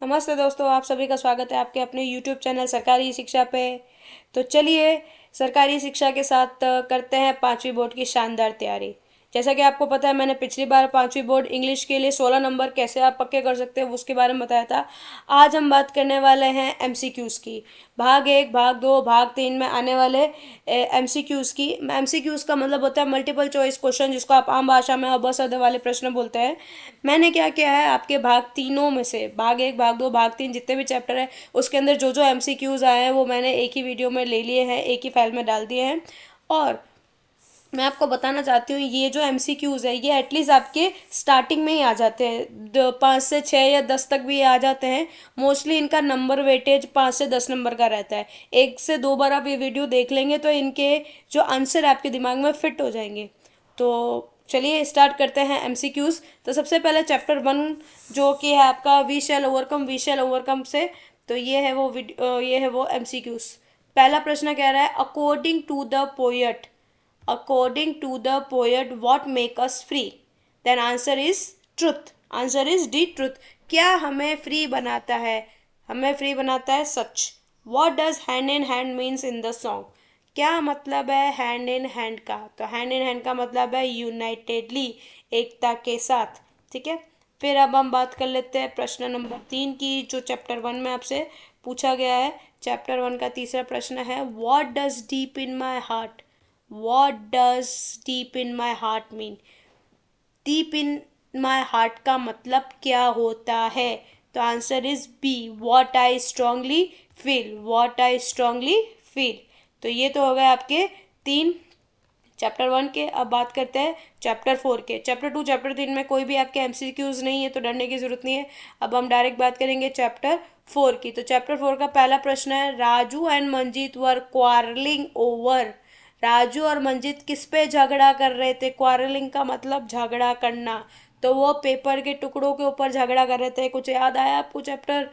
नमस्ते दोस्तों, आप सभी का स्वागत है आपके अपने YouTube चैनल सरकारी शिक्षा पे। तो चलिए सरकारी शिक्षा के साथ करते हैं पांचवी बोर्ड की शानदार तैयारी। जैसा कि आपको पता है, मैंने पिछली बार पांचवी बोर्ड इंग्लिश के लिए 16 नंबर कैसे आप पक्के कर सकते हैं उसके बारे में बताया था। आज हम बात करने वाले हैं MCQs की। भाग 1, भाग 2, भाग 3 में आने वाले MCQs की। MCQs का मतलब होता है मल्टीपल चॉइस क्वेश्चन, जिसको आप आम भाषा में अबसद वाले प्रश्न बोलते हैं। मैंने क्या किया है, आपके भाग तीनों में से भाग 1, भाग 2, भाग 3 जितने भी चैप्टर है उसके अंदर जो जो MCQs आए हैं वो मैंने एक ही वीडियो में ले लिए हैं, एक ही फाइल में डाल दिए हैं। और मैं आपको बताना चाहती हूँ, ये जो MCQs है ये एटलीस्ट आपके स्टार्टिंग में ही आ जाते हैं, 5 से 6 या 10 तक भी आ जाते हैं। मोस्टली इनका नंबर वेटेज 5 से 10 नंबर का रहता है। एक से दो बार आप ये वीडियो देख लेंगे तो इनके जो आंसर आपके दिमाग में फिट हो जाएंगे। तो चलिए स्टार्ट करते हैं MCQs। तो सबसे पहले चैप्टर 1 जो कि है आपका वी शैल ओवरकम से। तो ये है वो MCQs। पहला प्रश्न कह रहा है, according to the poet what make us free. Then answer is truth. Answer is D, truth. क्या हमें फ्री बनाता है? हमें फ्री बनाता है सच। What does hand in hand means in the song. क्या मतलब है हैंड इन हैंड का? तो हैंड इन हैंड का मतलब है यूनाइटेडली, एकता के साथ। ठीक है। फिर अब हम बात कर लेते हैं प्रश्न नंबर 3 की, जो चैप्टर 1 में आपसे पूछा गया है। चैप्टर 1 का तीसरा प्रश्न है, what does deep in my heart. What does deep in my heart mean. Deep in my heart का मतलब क्या होता है? तो answer is B, what I strongly feel. What I strongly feel. तो ये तो हो गए आपके 3 चैप्टर 1 के। अब बात करते हैं चैप्टर 4 के। चैप्टर 2, चैप्टर 3 में कोई भी आपके MCQs नहीं है, तो डरने की जरूरत नहीं है। अब हम डायरेक्ट बात करेंगे चैप्टर 4 की। तो चैप्टर 4 का पहला प्रश्न है, Raju and Manjeet were quarrelling over. Raju और मंजीत किस पे झगड़ा कर रहे थे? क्वारलिंग का मतलब झगड़ा करना। तो वो पेपर के टुकड़ों के ऊपर झगड़ा कर रहे थे। कुछ याद आया आपको चैप्टर?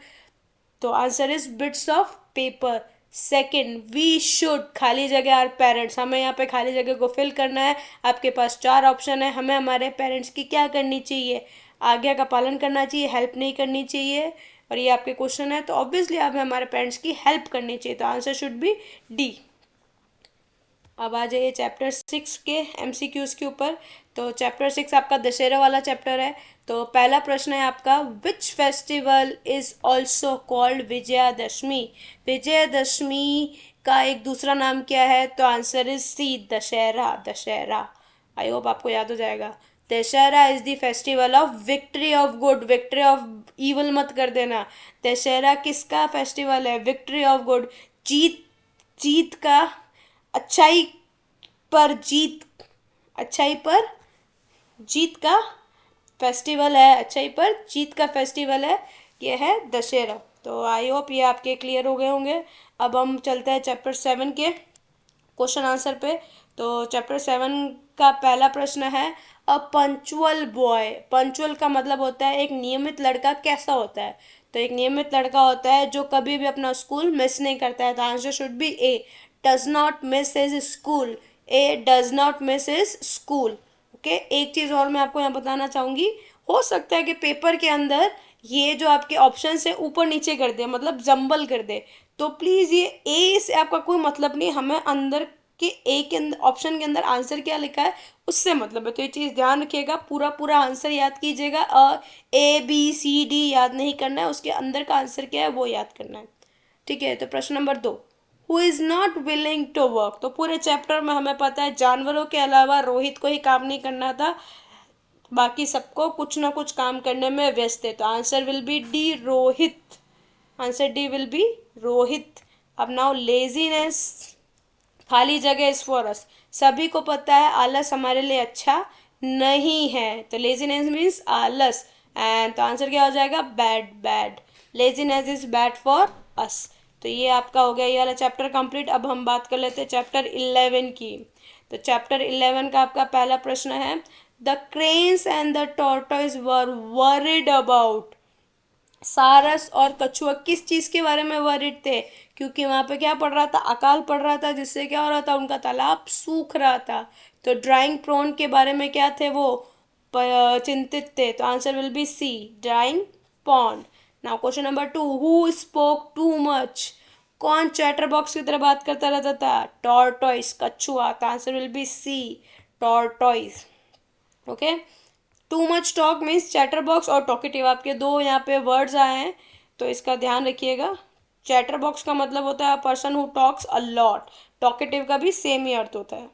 तो answer is bits of paper. Second, we should खाली जगह आर पेरेंट्स। हमें यहाँ पे खाली जगह को फिल करना है। आपके पास 4 ऑप्शन है। हमें हमारे पेरेंट्स की क्या करनी चाहिए? आज्ञा का पालन करना चाहिए, हेल्प नहीं करनी चाहिए। और ये आपके क्वेश्चन है, तो ऑब्वियसली हमें हमारे पेरेंट्स की हेल्प करनी चाहिए। तो आंसर शुड बी डी। अब आ जाइए चैप्टर 6 के MCQs के ऊपर। तो चैप्टर 6 आपका दशहरा वाला चैप्टर है। तो पहला प्रश्न है आपका, which festival is also called Vijayadashami. Vijayadashami का एक दूसरा नाम क्या है? तो answer is C, Dussehra. Dussehra, I hope आपको याद हो जाएगा। Dussehra is the festival of victory of good. Victory of evil मत कर देना। दशहरा किसका फेस्टिवल है? विक्ट्री ऑफ गुड, जीत। जीत का, अच्छाई पर जीत, अच्छाई पर जीत का फेस्टिवल है। अच्छाई पर जीत का फेस्टिवल है, ये है दशहरा। तो आई होप ये आपके क्लियर हो गए होंगे। अब हम चलते हैं चैप्टर 7 के क्वेश्चन आंसर पे। तो चैप्टर 7 का पहला प्रश्न है, अ पंचुअल बॉय। पंचुअल का मतलब होता है एक नियमित लड़का कैसा होता है? तो एक नियमित लड़का होता है जो कभी भी अपना स्कूल मिस नहीं करता है। तो answer should B A, does not miss his school. A does not miss his school. Okay. एक चीज़ और मैं आपको यहाँ बताना चाहूँगी, हो सकता है कि पेपर के अंदर ये जो आपके ऑप्शन है ऊपर नीचे कर दे, मतलब जंबल कर दे। तो प्लीज़ ये ए से आपका कोई मतलब नहीं, हमें अंदर के ए के अंदर ऑप्शन के अंदर आंसर क्या लिखा है उससे मतलब है। तो ये चीज़ ध्यान रखिएगा, पूरा पूरा आंसर याद कीजिएगा। A B C D याद नहीं करना है, उसके अंदर का आंसर क्या है वो याद करना है। ठीक है। तो प्रश्न number 2, who is not willing to work. तो पूरे चैप्टर में हमें पता है जानवरों के अलावा रोहित को ही काम नहीं करना था, बाकी सबको कुछ ना कुछ काम करने में व्यस्त है। तो answer will B D, Rohit. Answer D will be Rohit. अब नाउ लेजीनेस, खाली जगह इज फॉर अस। सभी को पता है आलस हमारे लिए अच्छा नहीं है। तो लेजीनेस मीन्स आलस, एंड तो आंसर क्या हो जाएगा? Bad. Bad, laziness is bad for us. तो ये आपका हो गया ये वाला चैप्टर कंप्लीट। अब हम बात कर लेते हैं चैप्टर 11 की। तो चैप्टर 11 का आपका पहला प्रश्न है, the cranes and the tortoise were worried about. सारस और कछुआ किस चीज़ के बारे में वरिड थे? क्योंकि वहाँ पे क्या पड़ रहा था? अकाल पड़ रहा था, जिससे क्या हो रहा था? उनका तालाब सूख रहा था। तो ड्राइंग प्रोन के बारे में क्या थे वो? चिंतित थे। तो answer will be C, drawing pond. Now question number 2, who spoke too much? कौन चैटर बॉक्स की तरह बात करता रहता था? टॉर्टोइस, कछुआ। The answer will be C, tortoise. Okay, too much talk means chatter box और टॉकेटिव, आपके दो यहाँ पे वर्ड्स आए हैं, तो इसका ध्यान रखिएगा। चैटर बॉक्स का मतलब होता है person who talks a lot, talkative का भी सेम ही अर्थ होता है।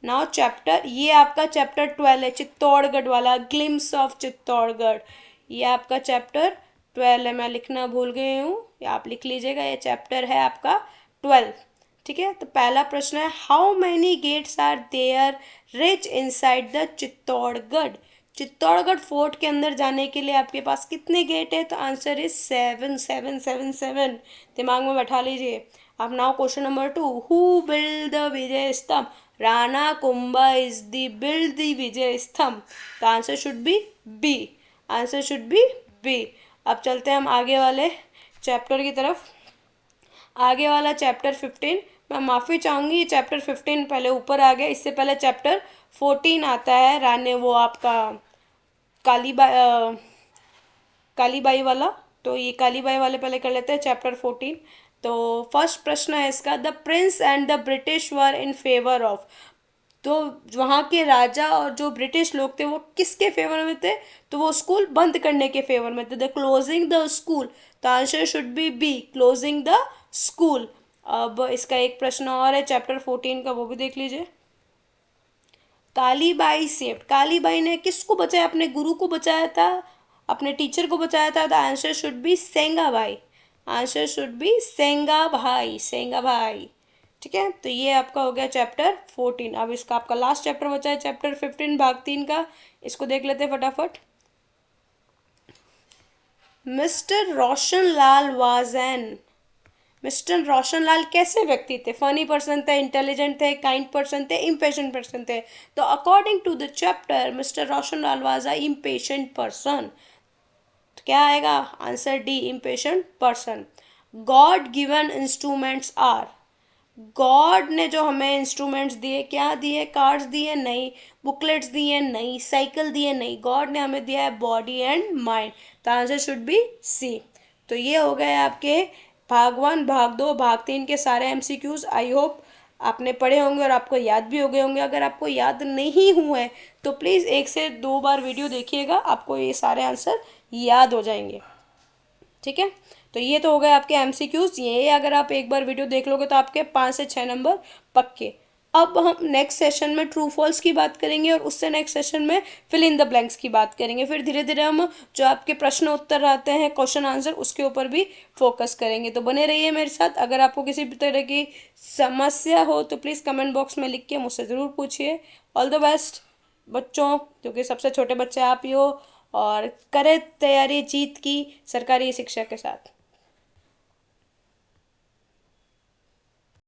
नाउ चैप्टर, ये आपका चैप्टर 12 है, चित्तौड़गढ़ वाला, ग्लिम्स ऑफ चित्तौड़गढ़। ये आपका चैप्टर 12 है, मैं लिखना भूल गई हूँ, या आप लिख लीजिएगा, ये चैप्टर है आपका 12। ठीक है, तो पहला प्रश्न है, how many gates are there reach inside the Chittorgarh? Chittorgarh fort के अंदर जाने के लिए आपके पास कितने गेट है? तो आंसर इज 7, 7, 7, 7। दिमाग में बैठा लीजिए। अब now question number 2, who build the Vijay Stambh? Rana Kumbha is the build the Vijay Stambh. The answer should be B, answer should be B. अब चलते हैं हम आगे वाले चैप्टर की तरफ। आगे वाला चैप्टर 15, मैं माफ़ी चाहूँगी, चैप्टर 15 पहले ऊपर आ गया, इससे पहले चैप्टर 14 आता है, रानी वो आपका कालीबाई, कालीबाई वाला। तो ये कालीबाई वाले पहले कर लेते हैं, चैप्टर 14। तो फर्स्ट प्रश्न है इसका, the Prince and the British were in favour of? तो वहाँ के राजा और जो ब्रिटिश लोग थे वो किसके फेवर में थे? तो वो स्कूल बंद करने के फेवर में थे, द क्लोजिंग द स्कूल। तो answer should be B, closing the school. अब इसका एक प्रश्न और है चैप्टर 14 का, वो भी देख लीजिए। कालीबाई सेव्ड, कालीबाई ने किसको बचाया? अपने गुरु को बचाया था, अपने टीचर को बचाया था। The answer should be Sengabai, answer should be Sengabai, Sengabai. ठीक है, तो ये आपका हो गया चैप्टर 14। अब इसका आपका लास्ट चैप्टर बचा है चैप्टर 15 भाग 3 का, इसको देख लेते हैं फटाफट। Mister Roshan Lal was an, mister Roshan Lal कैसे व्यक्ति थे? फनी पर्सन थे, इंटेलिजेंट थे, काइंड पर्सन थे, इम्पेशेंट पर्सन थे? तो according to the chapter mister Roshan Lal was a impatient person. तो क्या आएगा? Answer D, impatient person. God given instruments are, God ने जो हमें इंस्ट्रूमेंट्स दिए, क्या दिए? कार्ड्स दिए? नहीं। बुकलेट्स दिए? नहीं। साइकिल दिए? नहीं। गॉड ने हमें दिया है बॉडी एंड माइंड। तो आंसर शुड बी सी। तो ये हो गए आपके भाग 1, भाग 2, भाग 3 के सारे एमसीक्यूज। आई होप आपने पढ़े होंगे और आपको याद भी हो गए होंगे। अगर आपको याद नहीं हुए तो प्लीज़ 1 से 2 बार वीडियो देखिएगा, आपको ये सारे आंसर याद हो जाएंगे। ठीक है, तो ये तो हो गए आपके एमसीक्यूज। ये अगर आप एक बार वीडियो देख लोगे तो आपके 5 से 6 नंबर पक्के। अब हम नेक्स्ट सेशन में ट्रू फॉल्स की बात करेंगे और उससे नेक्स्ट सेशन में फिल इन द ब्लैंक्स की बात करेंगे। फिर धीरे धीरे हम जो आपके प्रश्न उत्तर आते हैं, क्वेश्चन आंसर, उसके ऊपर भी फोकस करेंगे। तो बने रहिए मेरे साथ। अगर आपको किसी भी तरह की समस्या हो तो प्लीज़ कमेंट बॉक्स में लिख के मुझसे ज़रूर पूछिए। ऑल द बेस्ट बच्चों, क्योंकि सबसे छोटे बच्चे आप ही हो, और करें तैयारी जीत की सरकारी शिक्षा के साथ।